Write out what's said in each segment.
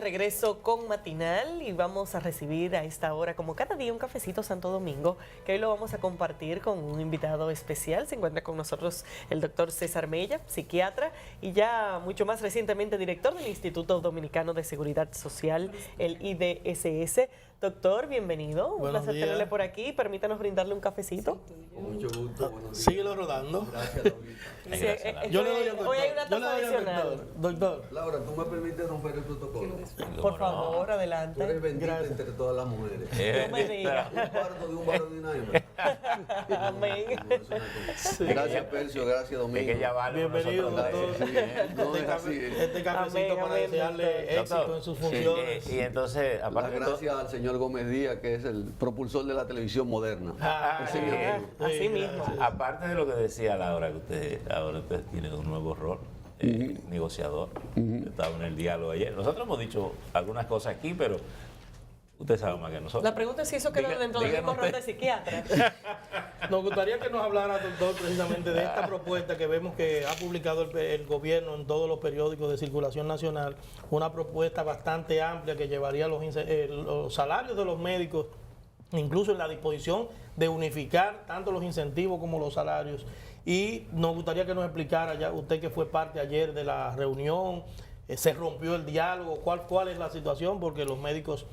regreso con Matinal y vamos a recibir a esta hora, como cada día, un cafecito Santo Domingo, que hoy lo vamos a compartir con un invitado especial. Se encuentra con nosotros el doctor César Mella, psiquiatra y ya mucho más recientemente director del Instituto Dominicano de Seguridad Social, el IDSS. Doctor, bienvenido. Un placer tenerle por aquí. Permítanos brindarle un cafecito. Con mucho gusto. Síguelo rodando. Gracias, Laurita. Yo le doy al doctor. Hoy hay una taza adicional. Doctor. Laura, ¿tú me permites romper el protocolo? Por favor, Tú adelante. eres bendita entre todas las mujeres. No me diga. Un parto de un varón y una hembra. Amén. Gracias, Percio. Gracias, Domingo. Es que ya vale. Bienvenido, doctor. No es así. Este cafecito Amén, para amén, desearle doctor. éxito en sus funciones. Y entonces, Las aparte de todo, gracias al señor Gómez Díaz, que es el propulsor de la televisión moderna. Ese es mi amigo. Así mismo. aparte de lo que decía Laura, que ahora ustedes tienen un nuevo rol, negociador, estaba en el diálogo ayer. Nosotros hemos dicho algunas cosas aquí, pero usted sabe más que nosotros. La pregunta es si eso queda dentro del mismo rol de psiquiatra. Nos gustaría que nos hablara, doctor, precisamente de esta propuesta que vemos que ha publicado el gobierno en todos los periódicos de circulación nacional, una propuesta bastante amplia que llevaría los salarios de los médicos, incluso en la disposición de unificar tanto los incentivos como los salarios. Y nos gustaría que nos explicara, ya usted que fue parte ayer de la reunión, se rompió el diálogo, cuál es la situación, porque los médicos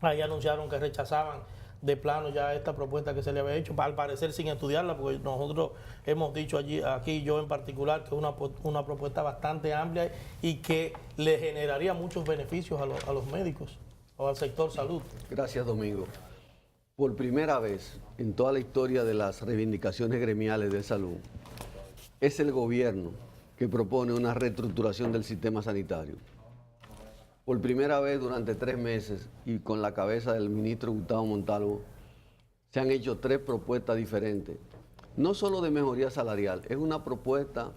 ahí anunciaron que rechazaban de plano ya esta propuesta que se le había hecho, al parecer sin estudiarla, porque nosotros hemos dicho aquí yo en particular, que es una propuesta bastante amplia y que le generaría muchos beneficios a los médicos o al sector salud. Gracias, Domingo. Por primera vez en toda la historia de las reivindicaciones gremiales de salud, es el gobierno que propone una reestructuración del sistema sanitario. Por primera vez durante 3 meses y con la cabeza del ministro Gustavo Montalvo, se han hecho 3 propuestas diferentes. No solo de mejoría salarial, es una propuesta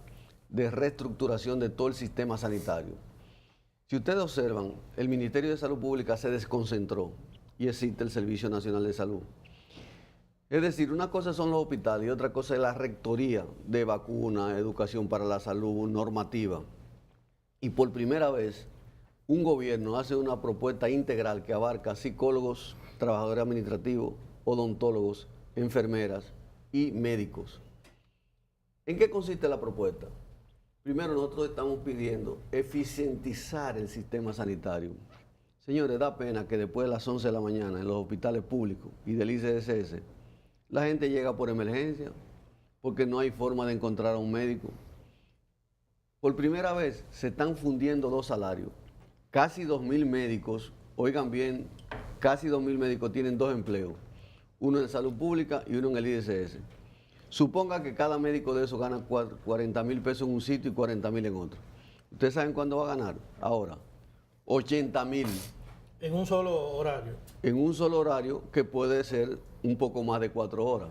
de reestructuración de todo el sistema sanitario. Si ustedes observan, el Ministerio de Salud Pública se desconcentró y existe el Servicio Nacional de Salud. Es decir, una cosa son los hospitales y otra cosa es la rectoría de vacunas, educación para la salud, normativa. Y por primera vez, un gobierno hace una propuesta integral que abarca psicólogos, trabajadores administrativos, odontólogos, enfermeras y médicos. ¿En qué consiste la propuesta? Primero, nosotros estamos pidiendo eficientizar el sistema sanitario. Señores, da pena que después de las 11 de la mañana en los hospitales públicos y del ICSS, la gente llega por emergencia porque no hay forma de encontrar a un médico. Por primera vez se están fundiendo 2 salarios. Casi 2.000 médicos, oigan bien, casi 2.000 médicos tienen 2 empleos, uno en salud pública y uno en el IDSS. Suponga que cada médico de esos gana 40.000 pesos en un sitio y 40.000 en otro. ¿Ustedes saben cuándo va a ganar? Ahora, 80.000. En un solo horario. En un solo horario que puede ser un poco más de 4 horas.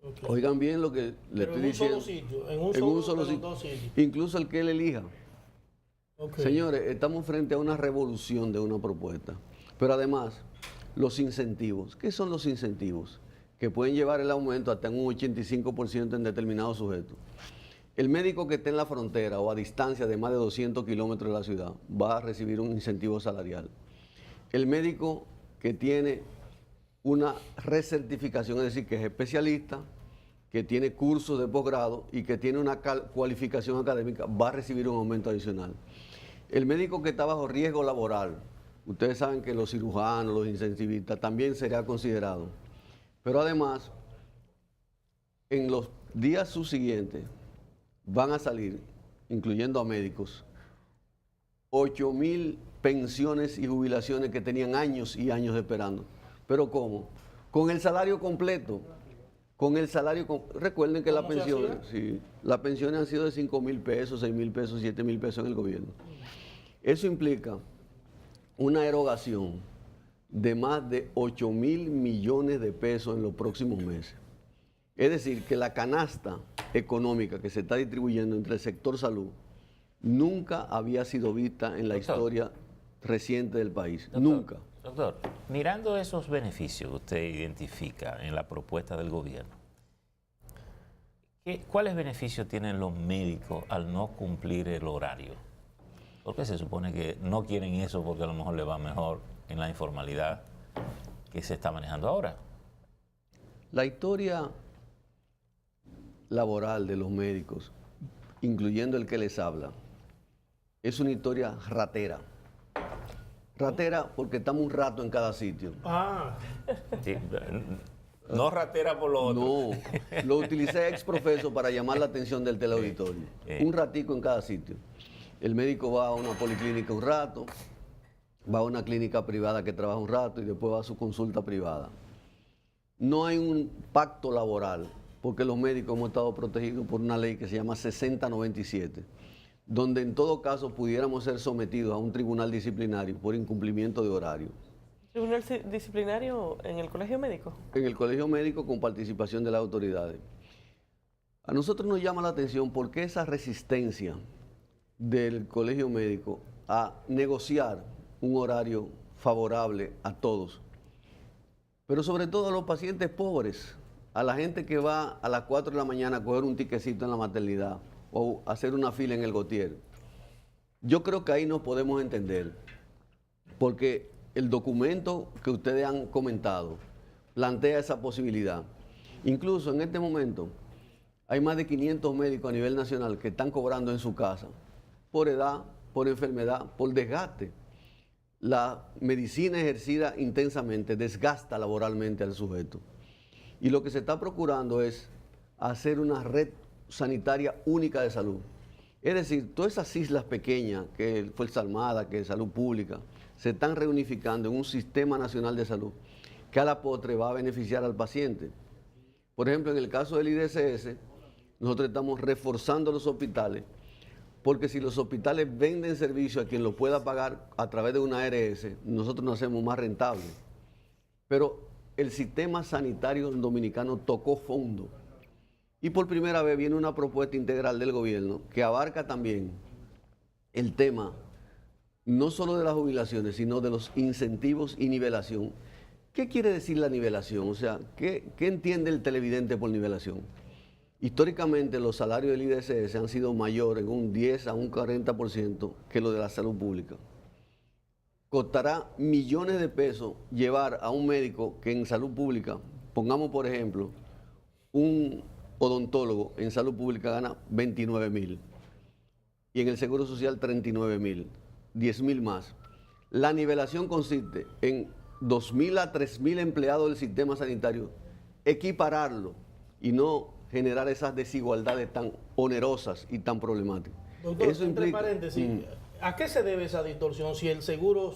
Okay. Oigan bien lo que le estoy diciendo. En un solo sitio. Incluso el que él elija. Okay. Señores, estamos frente a una revolución de una propuesta, pero además los incentivos. ¿Qué son los incentivos? Que pueden llevar el aumento hasta un 85% en determinados sujetos. El médico que esté en la frontera o a distancia de más de 200 kilómetros de la ciudad va a recibir un incentivo salarial. El médico que tiene una recertificación, es decir, que es especialista, que tiene cursos de posgrado y que tiene una cualificación académica, va a recibir un aumento adicional. El médico que está bajo riesgo laboral, ustedes saben que los cirujanos, los incentivistas, también será considerado. Pero además, en los días subsiguientes van a salir, incluyendo a médicos, 8.000 pensiones y jubilaciones que tenían años y años esperando. ¿Pero cómo? Con el salario completo. Con el salario, recuerden que la pensión, sí, las pensiones han sido de 5.000 pesos, 6.000 pesos, 7.000 pesos en el gobierno. Eso implica una erogación de más de 8.000 millones de pesos en los próximos meses. Es decir, que la canasta económica que se está distribuyendo entre el sector salud nunca había sido vista en la historia reciente del país. Doctor, nunca. Doctor, mirando esos beneficios que usted identifica en la propuesta del gobierno, ¿cuáles beneficios tienen los médicos al no cumplir el horario? Porque se supone que no quieren eso porque a lo mejor le va mejor en la informalidad que se está manejando ahora. La historia laboral de los médicos, incluyendo el que les habla, es una historia ratera. Ratera porque estamos un rato en cada sitio. Ah, Sí, no ratera por lo otro. No, lo utilicé ex profeso para llamar la atención del teleauditorio. Un ratico en cada sitio. El médico va a una policlínica un rato, va a una clínica privada que trabaja un rato y después va a su consulta privada. No hay un pacto laboral, porque los médicos hemos estado protegidos por una ley que se llama 6097, donde en todo caso pudiéramos ser sometidos a un tribunal disciplinario por incumplimiento de horario. ¿Tribunal disciplinario en el colegio médico? En el colegio médico con participación de las autoridades. A nosotros nos llama la atención por qué esa resistencia del colegio médico a negociar un horario favorable a todos, pero sobre todo a los pacientes pobres, a la gente que va a las 4 de la mañana a coger un tiquecito en la maternidad o hacer una fila en el Gautier. Yo creo que ahí nos podemos entender, porque el documento que ustedes han comentado plantea esa posibilidad. Incluso en este momento hay más de 500 médicos a nivel nacional que están cobrando en su casa por edad, por enfermedad, por desgaste. La medicina ejercida intensamente desgasta laboralmente al sujeto. Y lo que se está procurando es hacer una red sanitaria única de salud. Es decir, todas esas islas pequeñas, que es Fuerza Armada, que es Salud Pública, se están reunificando en un sistema nacional de salud que a la postre va a beneficiar al paciente. Por ejemplo, en el caso del IDSS, nosotros estamos reforzando los hospitales, porque si los hospitales venden servicio a quien lo pueda pagar a través de una ARS, nosotros nos hacemos más rentables. Pero el sistema sanitario dominicano tocó fondo. Y por primera vez viene una propuesta integral del gobierno que abarca también el tema no solo de las jubilaciones, sino de los incentivos y nivelación. ¿Qué quiere decir la nivelación? O sea, ¿qué entiende el televidente por nivelación? Históricamente los salarios del IDSS han sido mayores en un 10 a un 40% que los de la salud pública. Costará millones de pesos llevar a un médico que en salud pública, pongamos por ejemplo, un odontólogo en salud pública gana 29,000 y en el Seguro Social 39,000, 10,000 más. La nivelación consiste en 2,000 a 3,000 empleados del sistema sanitario, equipararlo y no generar esas desigualdades tan onerosas y tan problemáticas. Doctor, Eso entre implica, paréntesis, ¿a qué se debe esa distorsión si el seguro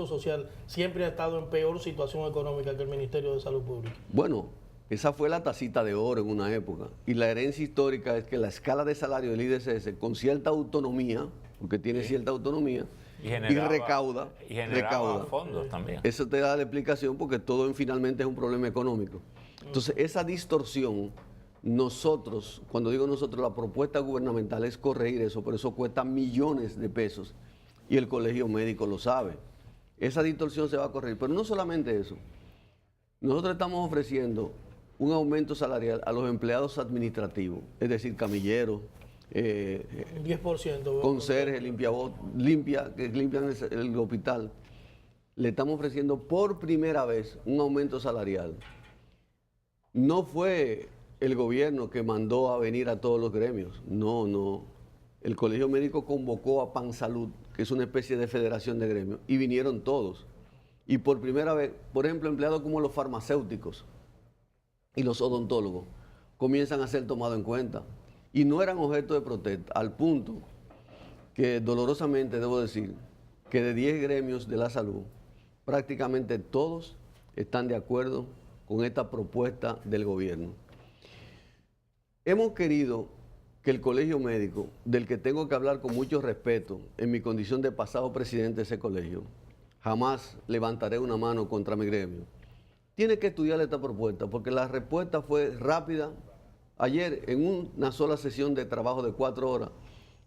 social siempre ha estado en peor situación económica que el Ministerio de Salud Pública? Bueno, esa fue la tacita de oro en una época. Y la herencia histórica es que la escala de salario del IDSS, con cierta autonomía, porque tiene cierta autonomía, y recauda. Fondos también. Eso te da la explicación porque todo finalmente es un problema económico. Entonces, esa distorsión, nosotros, cuando digo nosotros, la propuesta gubernamental es corregir eso, pero eso cuesta millones de pesos y el colegio médico lo sabe. Esa distorsión se va a corregir, pero no solamente eso. Nosotros estamos ofreciendo un aumento salarial a los empleados administrativos, es decir, camilleros, 10%. conserjes, que limpian el hospital. Le estamos ofreciendo por primera vez un aumento salarial. No fue el gobierno que mandó a venir a todos los gremios, no. El Colegio Médico convocó a PanSalud, que es una especie de federación de gremios, y vinieron todos. Y por primera vez, por ejemplo, empleados como los farmacéuticos y los odontólogos comienzan a ser tomados en cuenta. Y no eran objeto de protesta, al punto que dolorosamente debo decir que de 10 gremios de la salud, prácticamente todos están de acuerdo con esta propuesta del gobierno. Hemos querido que el colegio médico, del que tengo que hablar con mucho respeto en mi condición de pasado presidente de ese colegio, jamás levantaré una mano contra mi gremio, tiene que estudiar esta propuesta porque la respuesta fue rápida. Ayer, en una sola sesión de trabajo de 4 horas,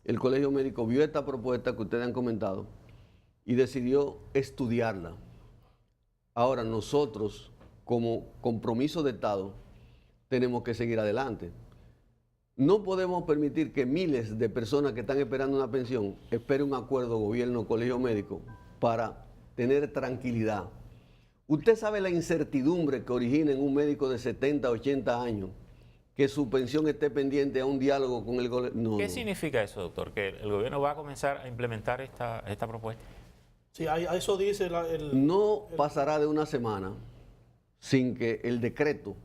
el colegio médico vio esta propuesta que ustedes han comentado y decidió estudiarla. Ahora nosotros, como compromiso de Estado, tenemos que seguir adelante. No podemos permitir que miles de personas que están esperando una pensión esperen un acuerdo gobierno-colegio médico para tener tranquilidad. Usted sabe la incertidumbre que origina en un médico de 70, 80 años que su pensión esté pendiente a un diálogo con el gobierno. ¿Qué significa eso, doctor? ¿Que el gobierno va a comenzar a implementar esta propuesta? Sí, a eso dice No pasará de una semana sin que el decreto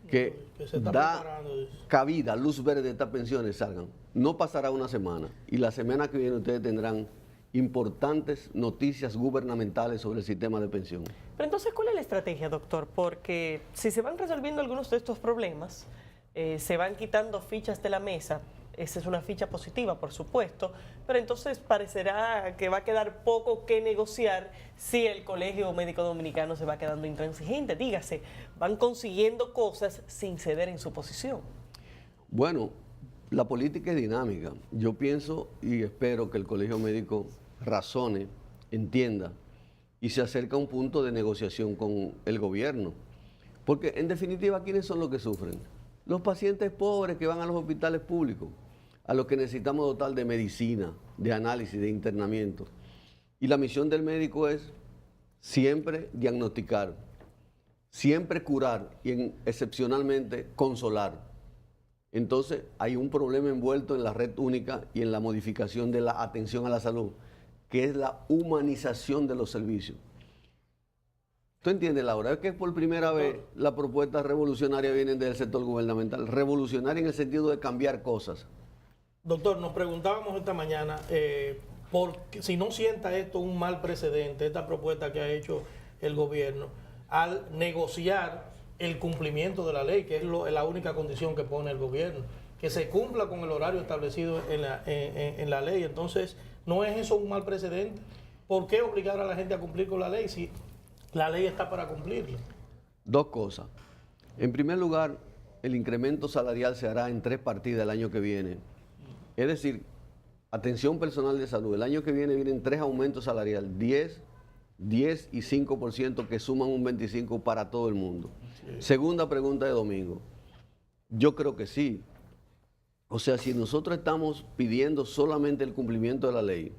que se está da preparando. cabida, luz verde a estas pensiones salgan. No pasará una semana. Y la semana que viene ustedes tendrán importantes noticias gubernamentales sobre el sistema de pensión. Pero entonces, ¿cuál es la estrategia, doctor? Porque si se van resolviendo algunos de estos problemas, se van quitando fichas de la mesa, esa es una ficha positiva, por supuesto, pero entonces parecerá que va a quedar poco que negociar si el Colegio Médico Dominicano se va quedando intransigente. Dígase, van consiguiendo cosas sin ceder en su posición. Bueno, la política es dinámica. Yo pienso y espero que el Colegio Médico razone, entienda y se acerque a un punto de negociación con el gobierno. Porque en definitiva, ¿quiénes son los que sufren? Los pacientes pobres que van a los hospitales públicos, a los que necesitamos dotar de medicina, de análisis, de internamiento. Y la misión del médico es siempre diagnosticar, siempre curar y excepcionalmente consolar. Entonces hay un problema envuelto en la red única y en la modificación de la atención a la salud, que es la humanización de los servicios. ¿Tú entiendes, Laura? Es que por primera vez las propuestas revolucionarias vienen del sector gubernamental. Revolucionaria en el sentido de cambiar cosas. Doctor, nos preguntábamos esta mañana, si no sienta esto un mal precedente, esta propuesta que ha hecho el gobierno, al negociar el cumplimiento de la ley, que es la única condición que pone el gobierno, que se cumpla con el horario establecido en la ley. Entonces, ¿no es eso un mal precedente? ¿Por qué obligar a la gente a cumplir con la ley si la ley está para cumplirla? Dos cosas. En primer lugar, el incremento salarial se hará en 3 partidas el año que viene. Es decir, atención personal de salud. El año que viene vienen 3 aumentos salariales, 10 y 5% que suman un 25% para todo el mundo. Sí. Segunda pregunta de Domingo. Yo creo que sí. O sea, si nosotros estamos pidiendo solamente el cumplimiento de la ley,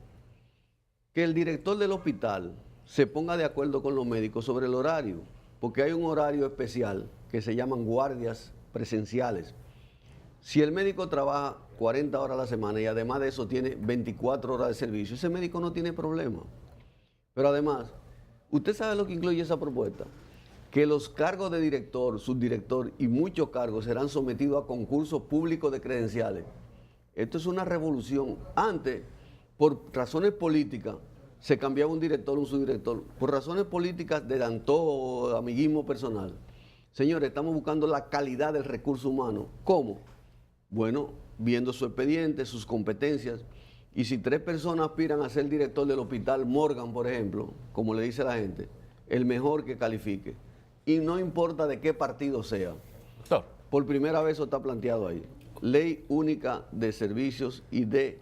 que el director del hospital se ponga de acuerdo con los médicos sobre el horario, porque hay un horario especial que se llaman guardias presenciales. Si el médico trabaja 40 horas a la semana y además de eso tiene 24 horas de servicio, ese médico no tiene problema. Pero además, ¿usted sabe lo que incluye esa propuesta? Que los cargos de director, subdirector y muchos cargos serán sometidos a concursos públicos de credenciales. Esto es una revolución. Antes, por razones políticas, se cambiaba un director, un subdirector. Por razones políticas de antojo, amiguismo personal. Señores, estamos buscando la calidad del recurso humano. ¿Cómo? Bueno, viendo su expediente, sus competencias. Y si 3 personas aspiran a ser director del hospital Morgan, por ejemplo, como le dice la gente, el mejor que califique. Y no importa de qué partido sea. Doctor. Por primera vez eso está planteado ahí. Ley única de servicios y de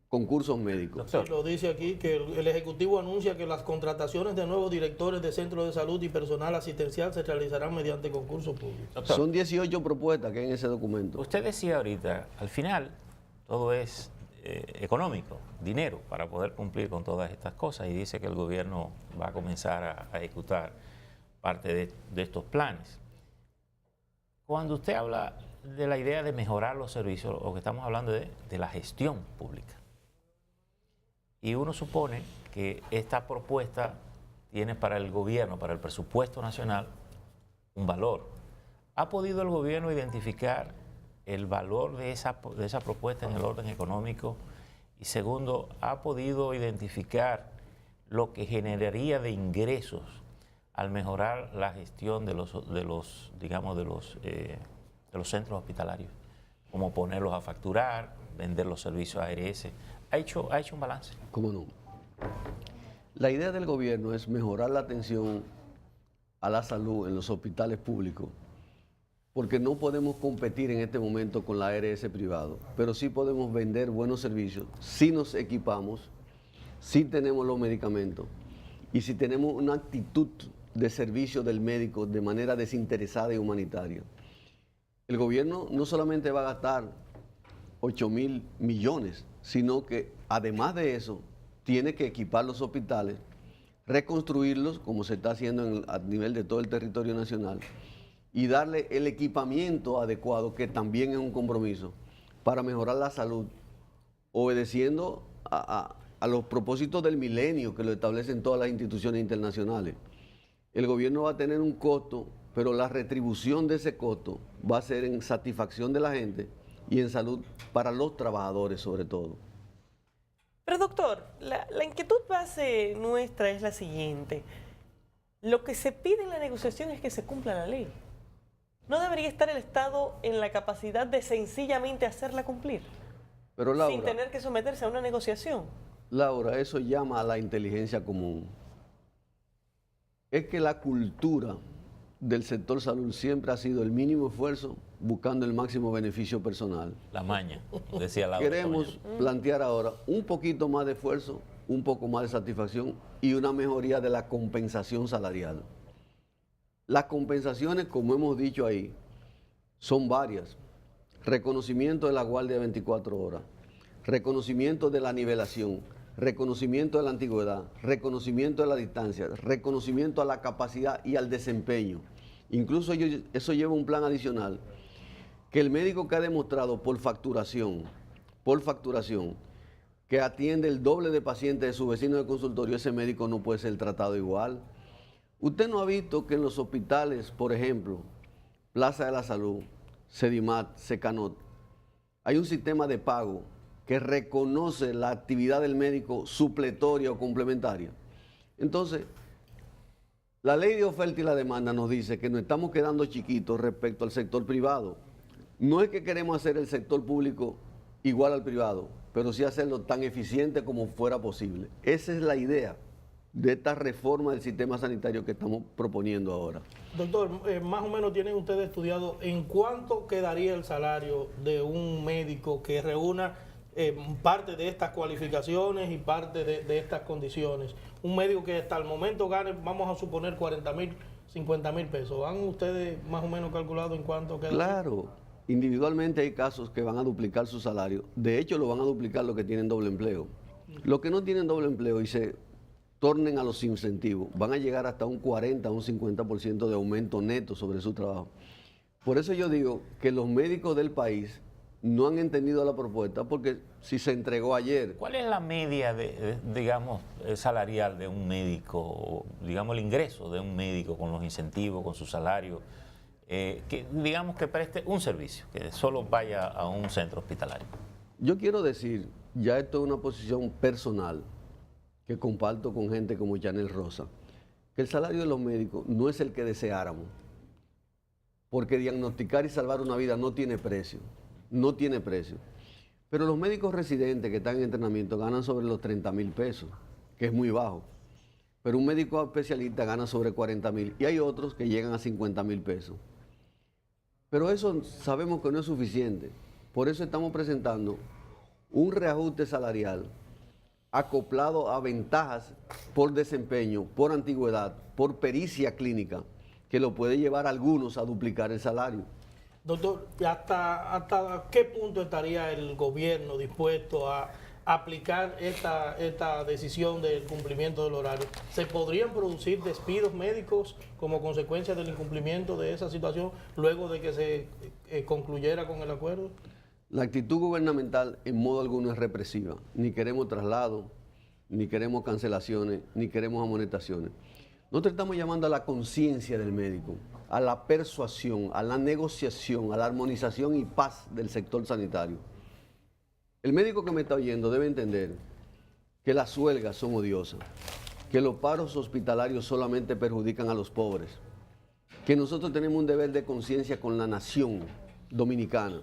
concursos médicos. Sí, lo dice aquí que el Ejecutivo anuncia que las contrataciones de nuevos directores de centros de salud y personal asistencial se realizarán mediante concurso público. Doctor, son 18 propuestas que hay en ese documento. Usted decía ahorita, al final todo es económico, dinero para poder cumplir con todas estas cosas, y dice que el gobierno va a comenzar a ejecutar parte de estos planes. Cuando usted habla de la idea de mejorar los servicios, lo que estamos hablando de la gestión pública. Y uno supone que esta propuesta tiene para el gobierno, para el presupuesto nacional, un valor. ¿Ha podido el gobierno identificar el valor de esa propuesta en el orden económico? Y segundo, ¿ha podido identificar lo que generaría de ingresos al mejorar la gestión de los centros hospitalarios? Como ponerlos a facturar, vender los servicios ARS. ¿Ha hecho un balance? ¿Cómo no? La idea del gobierno es mejorar la atención a la salud en los hospitales públicos, porque no podemos competir en este momento con la ARS privado, pero sí podemos vender buenos servicios si nos equipamos, si tenemos los medicamentos y si tenemos una actitud de servicio del médico de manera desinteresada y humanitaria. El gobierno no solamente va a gastar 8.000 millones, sino que además de eso tiene que equipar los hospitales, reconstruirlos como se está haciendo a nivel de todo el territorio nacional y darle el equipamiento adecuado, que también es un compromiso, para mejorar la salud, obedeciendo a los propósitos del milenio que lo establecen todas las instituciones internacionales. El gobierno va a tener un costo, pero la retribución de ese costo va a ser en satisfacción de la gente y en salud para los trabajadores sobre todo. Pero doctor, la inquietud base nuestra es la siguiente. Lo que se pide en la negociación es que se cumpla la ley. ¿No debería estar el Estado en la capacidad de sencillamente hacerla cumplir? Pero Laura, sin tener que someterse a una negociación. Laura, eso llama a la inteligencia común. Es que la cultura del sector salud siempre ha sido el mínimo esfuerzo buscando el máximo beneficio personal. La maña, decía Laura. Queremos plantear ahora un poquito más de esfuerzo, un poco más de satisfacción y una mejoría de la compensación salarial. Las compensaciones, como hemos dicho ahí, son varias. Reconocimiento de la guardia de 24 horas, reconocimiento de la nivelación, reconocimiento de la antigüedad, reconocimiento de la distancia, reconocimiento a la capacidad y al desempeño. Incluso eso lleva un plan adicional, que el médico que ha demostrado por facturación, que atiende el doble de pacientes de su vecino de consultorio, ese médico no puede ser tratado igual. Usted no ha visto que en los hospitales, por ejemplo, Plaza de la Salud, Sedimat, Secanot, hay un sistema de pago que reconoce la actividad del médico supletoria o complementaria. Entonces, la ley de oferta y la demanda nos dice que nos estamos quedando chiquitos respecto al sector privado. No es que queremos hacer el sector público igual al privado, pero sí hacerlo tan eficiente como fuera posible. Esa es la idea de esta reforma del sistema sanitario que estamos proponiendo ahora. Doctor, más o menos tienen ustedes estudiado en cuánto quedaría el salario de un médico que reúna parte de estas cualificaciones y parte de estas condiciones. Un médico que hasta el momento gane, vamos a suponer, 40.000, 50.000 pesos. ¿Han ustedes más o menos calculado en cuánto queda? Claro, individualmente hay casos que van a duplicar su salario. De hecho, lo van a duplicar los que tienen doble empleo. Los que no tienen doble empleo y se tornen a los incentivos, van a llegar hasta un 40 o un 50% de aumento neto sobre su trabajo. Por eso yo digo que los médicos del país no han entendido la propuesta, porque si se entregó ayer... ¿Cuál es la media, digamos, salarial de un médico, digamos, el ingreso de un médico con los incentivos, con su salario, que digamos que preste un servicio, que solo vaya a un centro hospitalario? Yo quiero decir, ya esto es una posición personal, que comparto con gente como Chanel Rosa, que el salario de los médicos no es el que deseáramos, porque diagnosticar y salvar una vida no tiene precio. No tiene precio. Pero los médicos residentes que están en entrenamiento ganan sobre los 30.000 pesos, que es muy bajo. Pero un médico especialista gana sobre 40.000 y hay otros que llegan a 50.000 pesos. Pero eso sabemos que no es suficiente. Por eso estamos presentando un reajuste salarial acoplado a ventajas por desempeño, por antigüedad, por pericia clínica, que lo puede llevar a algunos a duplicar el salario. Doctor, ¿hasta qué punto estaría el gobierno dispuesto a aplicar esta decisión del cumplimiento del horario? ¿Se podrían producir despidos médicos como consecuencia del incumplimiento de esa situación luego de que se concluyera con el acuerdo? La actitud gubernamental en modo alguno es represiva. Ni queremos traslado, ni queremos cancelaciones, ni queremos amonestaciones. Nosotros estamos llamando a la conciencia del médico, a la persuasión, a la negociación, a la armonización y paz del sector sanitario. El médico que me está oyendo debe entender que las huelgas son odiosas, que los paros hospitalarios solamente perjudican a los pobres, que nosotros tenemos un deber de conciencia con la nación dominicana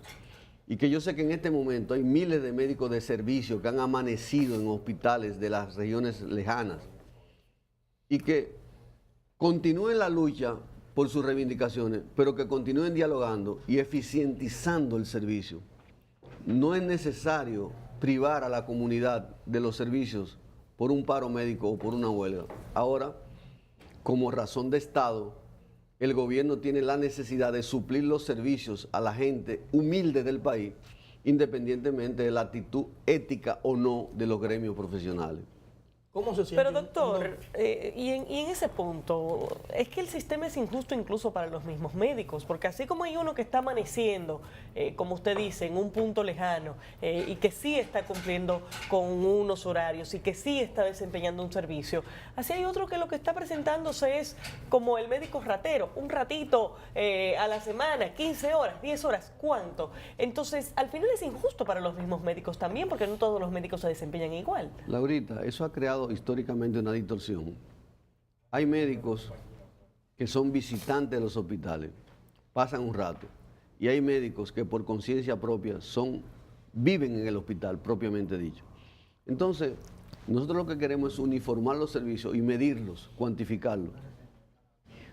y que yo sé que en este momento hay miles de médicos de servicio que han amanecido en hospitales de las regiones lejanas y que continúen la lucha por sus reivindicaciones, pero que continúen dialogando y eficientizando el servicio. No es necesario privar a la comunidad de los servicios por un paro médico o por una huelga. Ahora, como razón de Estado, el gobierno tiene la necesidad de suplir los servicios a la gente humilde del país, independientemente de la actitud ética o no de los gremios profesionales. ¿Cómo se siente? Pero doctor, y en ese punto, es que el sistema es injusto incluso para los mismos médicos, porque así como hay uno que está amaneciendo, como usted dice, en un punto lejano, y que sí está cumpliendo con unos horarios y que sí está desempeñando un servicio, así hay otro que lo que está presentándose es como el médico ratero, un ratito a la semana, 15 horas, 10 horas, ¿cuánto? Entonces, al final es injusto para los mismos médicos también, porque no todos los médicos se desempeñan igual. Laurita, eso ha creado históricamente una distorsión. Hay médicos que son visitantes de los hospitales, pasan un rato, y hay médicos que por conciencia propia viven en el hospital, propiamente dicho. Entonces, nosotros lo que queremos es uniformar los servicios y medirlos, cuantificarlos.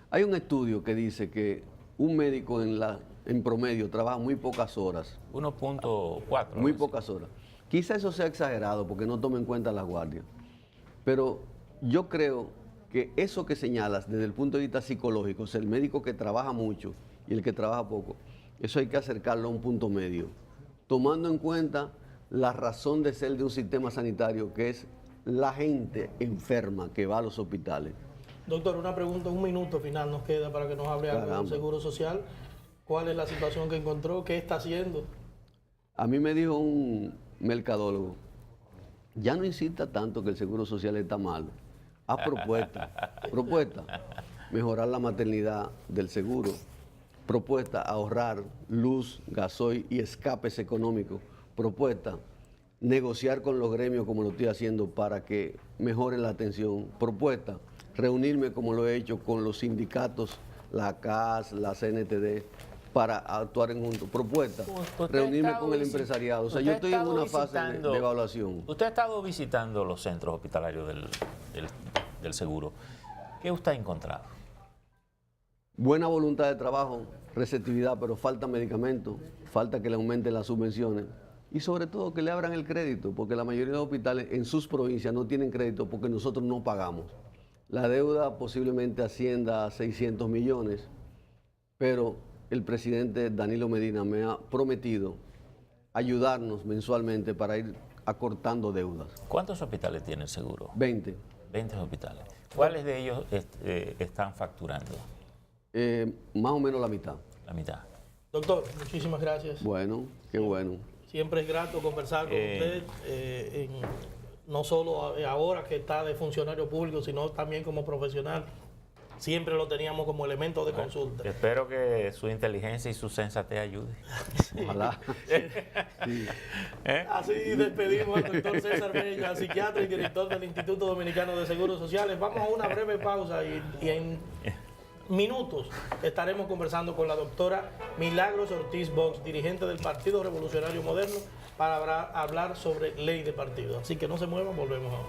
Hay un estudio que dice que un médico en promedio trabaja muy pocas horas. 1.4. Muy pocas horas. Quizá eso sea exagerado porque no toma en cuenta la guardia. Pero yo creo que eso que señalas desde el punto de vista psicológico, o sea, el médico que trabaja mucho y el que trabaja poco, eso hay que acercarlo a un punto medio, tomando en cuenta la razón de ser de un sistema sanitario, que es la gente enferma que va a los hospitales. Doctor, una pregunta, un minuto final nos queda para que nos hable algo del Seguro Social. ¿Cuál es la situación que encontró? ¿Qué está haciendo? A mí me dijo un mercadólogo, ya no insista tanto que el Seguro Social está malo. Haz propuesta, mejorar la maternidad del seguro, propuesta, ahorrar luz, gasoil y escapes económicos, propuesta, negociar con los gremios como lo estoy haciendo para que mejoren la atención, propuesta, reunirme como lo he hecho con los sindicatos, la CAS, la CNTD, para actuar en juntos. Propuesta, reunirme con el empresariado. O sea, yo estoy en una fase de evaluación. Usted ha estado visitando los centros hospitalarios del seguro. ¿Qué usted ha encontrado? Buena voluntad de trabajo, receptividad, pero falta medicamentos, falta que le aumenten las subvenciones y sobre todo que le abran el crédito, porque la mayoría de los hospitales en sus provincias no tienen crédito porque nosotros no pagamos. La deuda posiblemente ascienda a 600 millones, pero el presidente Danilo Medina me ha prometido ayudarnos mensualmente para ir acortando deudas. ¿Cuántos hospitales tiene el seguro? 20. 20 hospitales. ¿Cuáles de ellos están facturando? Más o menos la mitad. La mitad. Doctor, muchísimas gracias. Bueno, qué bueno. Siempre es grato conversar con usted, no solo ahora que está de funcionario público, sino también como profesional. Siempre lo teníamos como elemento de consulta. Espero que su inteligencia y su sensatez ayude. Ojalá. Sí. Así despedimos al doctor César Mella, psiquiatra y director del Instituto Dominicano de Seguros Sociales. Vamos a una breve pausa y en minutos estaremos conversando con la doctora Milagros Ortiz Box, dirigente del Partido Revolucionario Moderno, para hablar sobre ley de partidos. Así que no se muevan, volvemos ahora.